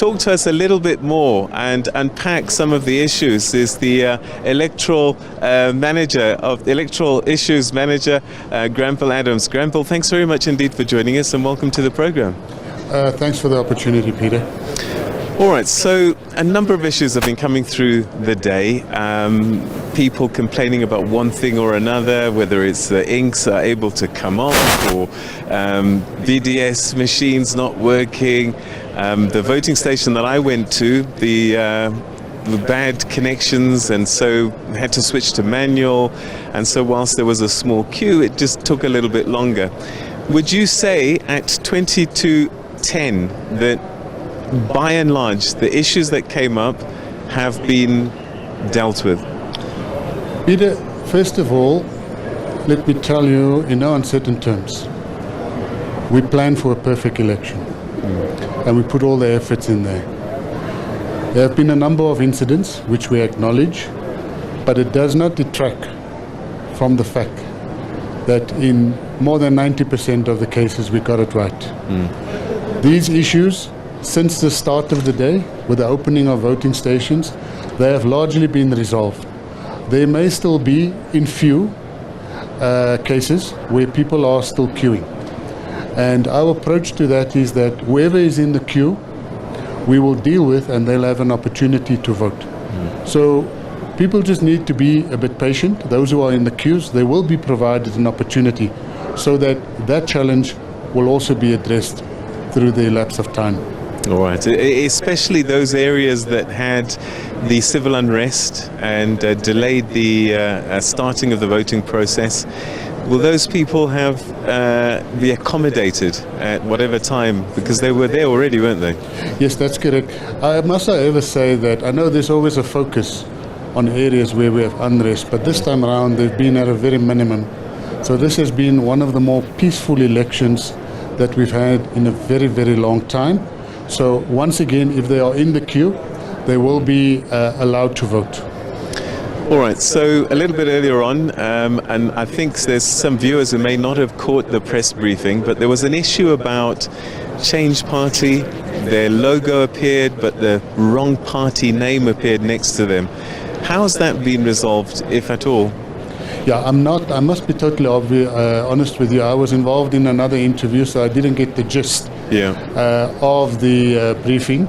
talk to us a little bit more and unpack some of the issues is the electoral issues manager, Granville Adams. Granville, thanks very much indeed for joining us and welcome to the program. Thanks for the opportunity, Peter. All right, so a number of issues have been coming through the day. People complaining about one thing or another, whether it's the inks are able to come off or VDS machines not working. The voting station that I went to, the bad connections, and so had to switch to manual. And so whilst there was a small queue, it just took a little bit longer. Would you say at 22:10 that by and large, the issues that came up have been dealt with? Peter, first of all, let me tell you in no uncertain terms, we plan for a perfect election and we put all the efforts in there. There have been a number of incidents which we acknowledge, but it does not detract from the fact that in more than 90% of the cases we got it right. These issues, since the start of the day, with the opening of voting stations, they have largely been resolved. There may still be, in few cases, where people are still queuing. And our approach to that is that whoever is in the queue, we will deal with and they'll have an opportunity to vote. So people just need to be a bit patient. Those who are in the queues, they will be provided an opportunity so that that challenge will also be addressed through the elapse of time. All right, especially those areas that had the civil unrest and delayed the starting of the voting process. Will those people have be accommodated at whatever time? Because they were there already, weren't they? Yes, that's correct. I must however say that I know there's always a focus on areas where we have unrest, but this time around they've been at a very minimum. So this has been one of the more peaceful elections that we've had in a very, very long time. So once again, if they are in the queue, they will be allowed to vote. All right, so a little bit earlier on, and I think there's some viewers who may not have caught the press briefing, but there was an issue about Change Party. Their logo appeared, but the wrong party name appeared next to them. How has that been resolved, if at all? Yeah, I must be totally honest with you. I was involved in another interview, so I didn't get the gist of the briefing.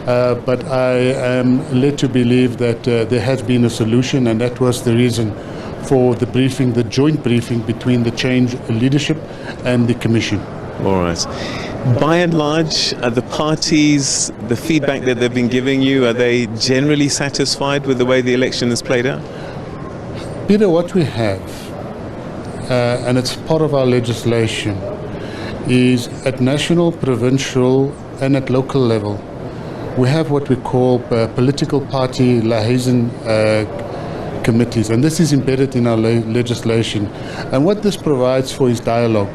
But I am led to believe that there has been a solution, and that was the reason for the briefing, the joint briefing between the Change leadership and the Commission. All right. By and large, the parties, the feedback that they've been giving you, are they generally satisfied with the way the election has played out? Peter, what we have, and it's part of our legislation, is at national, provincial, and at local level, we have what we call political party liaison committees, and this is embedded in our legislation. And what this provides for is dialogue,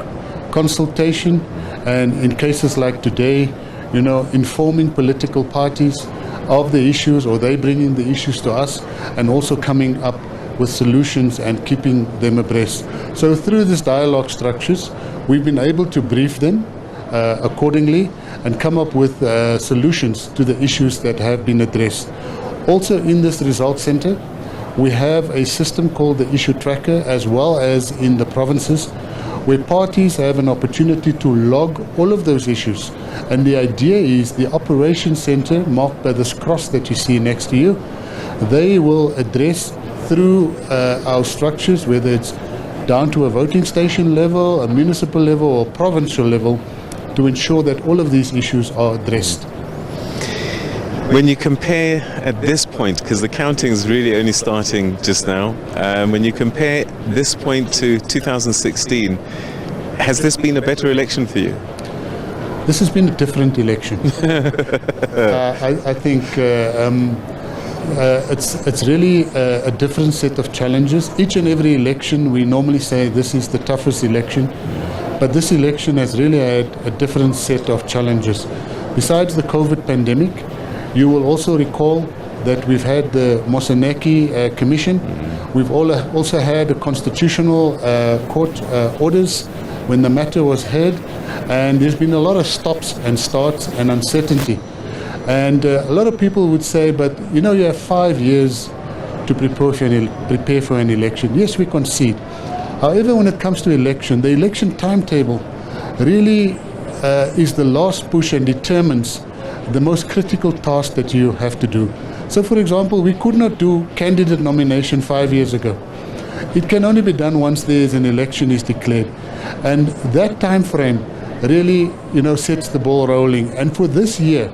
consultation, and in cases like today, informing political parties of the issues, or they bringing the issues to us, and also coming up with solutions and keeping them abreast. So through these dialogue structures, we've been able to brief them accordingly and come up with solutions to the issues that have been addressed. Also in this results center, we have a system called the issue tracker, as well as in the provinces, where parties have an opportunity to log all of those issues. And the idea is the operations center, marked by this cross that you see next to you, they will address through our structures, whether it's down to a voting station level, a municipal level, or provincial level, to ensure that all of these issues are addressed. When you compare at this point, because the counting is really only starting just now, when you compare this point to 2016, has this been a better election for you? This has been a different election. I think it's really a different set of challenges. Each and every election, we normally say this is the toughest election, but this election has really had a different set of challenges. Besides the COVID pandemic, you will also recall that we've had the Moseneke Commission. We've also had a constitutional court orders when the matter was heard, and there's been a lot of stops and starts and uncertainty. And a lot of people would say, but you know, you have 5 years to prepare for an election. Yes, we concede. However, when it comes to election, the election timetable really is the last push and determines the most critical task that you have to do. So, for example, we could not do candidate nomination 5 years ago. It can only be done once there is an election is declared. And that time frame really, sets the ball rolling. And for this year,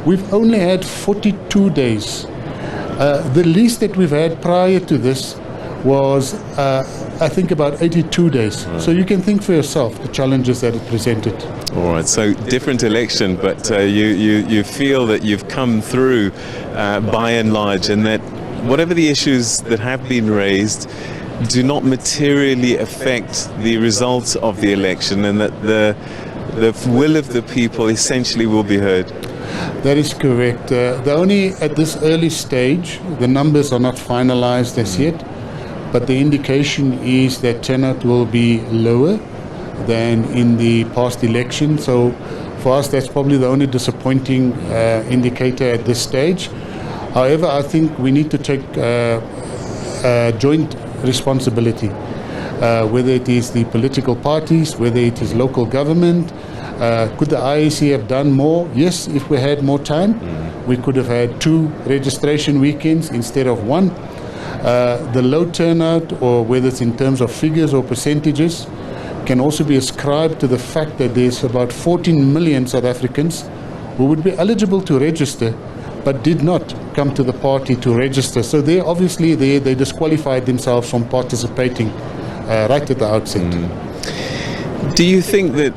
we've only had 42 days. The least that we've had prior to this was, I think, about 82 days. Right. So you can think for yourself the challenges that it presented. All right, so different election, but you feel that you've come through by and large, and that whatever the issues that have been raised do not materially affect the results of the election, and that the will of the people essentially will be heard. That is correct. Only at this early stage, the numbers are not finalized as yet, but the indication is that turnout will be lower than in the past election. So for us, that's probably the only disappointing indicator at this stage. However, I think we need to take joint responsibility, whether it is the political parties, whether it is local government. Could the IEC have done more? Yes, if we had more time, we could have had 2 registration weekends instead of 1. The low turnout, or whether it's in terms of figures or percentages, can also be ascribed to the fact that there's about 14 million South Africans who would be eligible to register but did not come to the party to register. So they obviously they disqualified themselves from participating right at the outset. Do you think that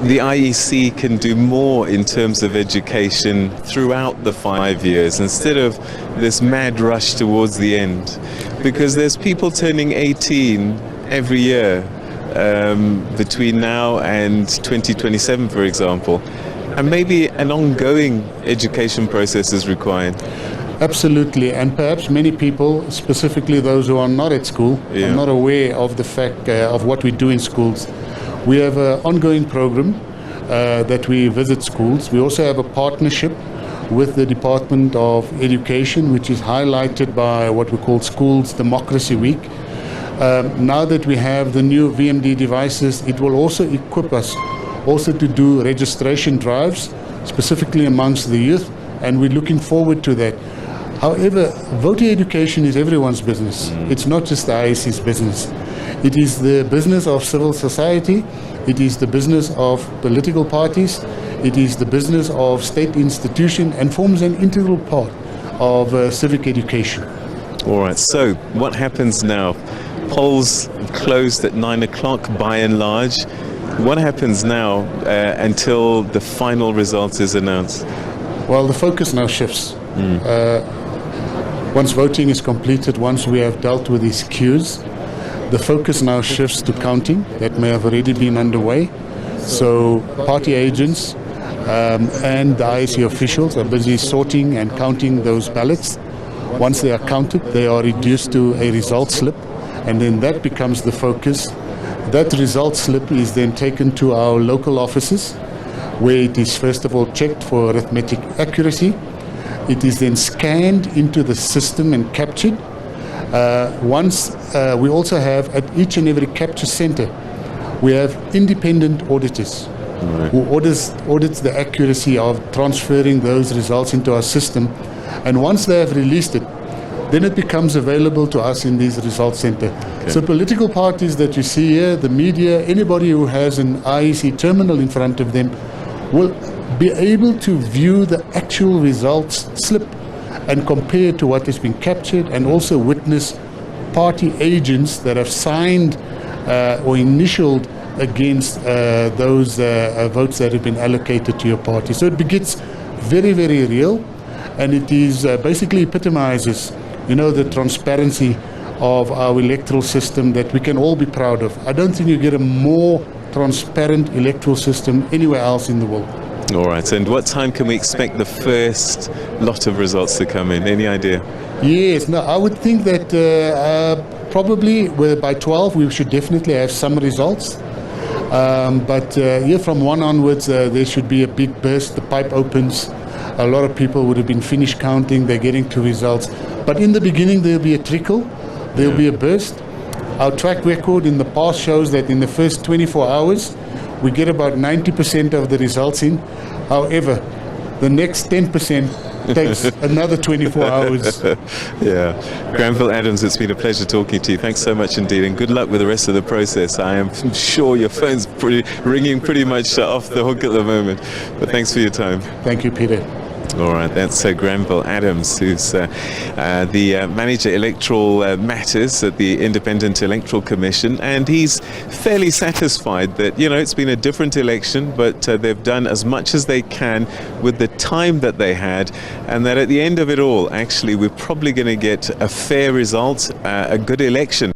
the IEC can do more in terms of education throughout the 5 years instead of this mad rush towards the end? Because there's people turning 18 every year between now and 2027, for example, and maybe an ongoing education process is required. Absolutely, and perhaps many people, specifically those who are not at school, are not aware of the fact of what we do in schools. We have an ongoing program that we visit schools. We also have a partnership with the Department of Education, which is highlighted by what we call Schools Democracy Week. Now that we have the new VMD devices, it will also equip us also to do registration drives, specifically amongst the youth, and we're looking forward to that. However, voter education is everyone's business. It's not just the IEC's business. It is the business of civil society. It is the business of political parties. It is the business of state institutions, and forms an integral part of civic education. All right, so what happens now? Polls closed at 9 o'clock by and large. What happens now until the final result is announced? Well, the focus now shifts. Once voting is completed, once we have dealt with these queues, the focus now shifts to counting. That may have already been underway. So party agents and the IEC officials are busy sorting and counting those ballots. Once they are counted, they are reduced to a result slip, and then that becomes the focus. That result slip is then taken to our local offices, where it is first of all checked for arithmetic accuracy. It is then scanned into the system and captured. We also have at each and every capture center, we have independent auditors who audits the accuracy of transferring those results into our system. And once they have released it, then it becomes available to us in these results center. Okay. So political parties that you see here, the media, anybody who has an IEC terminal in front of them will be able to view the actual results slip and compare to what has been captured, and also witness party agents that have signed or initialed against those votes that have been allocated to your party. So it gets very, very real, and it is basically epitomizes, the transparency of our electoral system that we can all be proud of. I don't think you get a more transparent electoral system anywhere else in the world. All right, and what time can we expect the first lot of results to come in? Any idea? Yes, no, I would think that probably by 12 we should definitely have some results. But from 1 onwards, there should be a big burst. The pipe opens. a lot of people would have been finished counting, they're getting to results. But in the beginning, there'll be a trickle, there'll be a burst. Our track record in the past shows that in the first 24 hours, we get about 90% of the results in. However, the next 10% takes another 24 hours. Yeah. Granville Adams, it's been a pleasure talking to you. Thanks so much indeed, and good luck with the rest of the process. I am sure your phone's ringing pretty much off the hook at the moment. But thanks for your time. Thank you, Peter. All right, that's Granville Adams, who's the manager electoral matters at the Independent Electoral Commission, and he's fairly satisfied that, you know, it's been a different election, but they've done as much as they can with the time that they had, and that at the end of it all, actually, we're probably going to get a fair result, a good election.